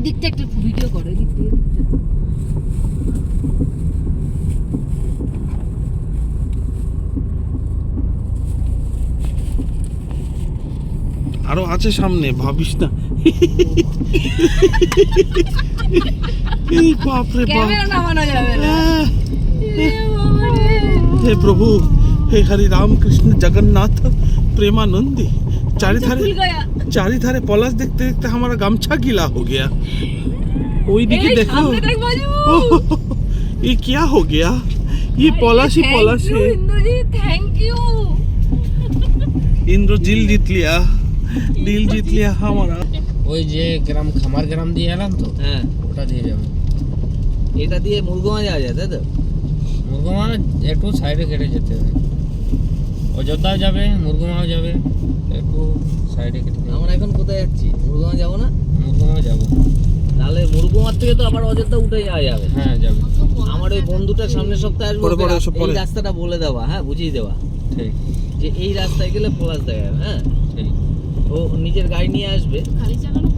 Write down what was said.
দিকটা একটা ভিডিও করো, এই দিকটা। আরো আছে সামনে, ভাবিস না। এই বাপ রে বাপ, ক্যামেরা নামানো যাবে না। हे प्रभु, हे हरि राम कृष्ण जगन्नाथ प्रेमानंदी। चारी थारे पलाश देखते देखते हमारा गमछा गीला हो गया। वही दिखे देखो, ये क्या हो गया? ये पलाश ही पलाश है। Indrajit thank you. इंद्र दिल जीत लिया, दिल जीत लिया हमारा। ওই যে গ্রাম খামার গ্রাম দিয়ে এলাম তো, হ্যাঁ ওটা দিয়ে যাবো। এটা দিয়ে মুরগুমা যাওয়া যায় তাই তো? মুরগুমা একটু সাইডে কেটে যেতে হবে, অযোধ্যাও যাবে মুরগুমাও যাবে, একটু সাইডে কেটে যাবে। আমরা এখন কোথায় যাচ্ছি? মুরগুমা যাবো না? মুরগুমাও যাবো। তাহলে মুরগুমার থেকে তো আবার অযোধ্যা উঠে যাওয়া যাবে। হ্যাঁ যাবে। আমার ওই বন্ধুটার সামনের সপ্তাহে আসবো, পরে, পরে, ওকে এসব পরে। এই রাস্তাটা বলে দেওয়া, হ্যাঁ বুঝিয়ে দেওয়া ঠিক যে এই রাস্তায় গেলে পলাশ দেখা যাবে। হ্যাঁ ঠিক। ও নিজের গাড়ি নিয়ে আসবে, গাড়ি চালানো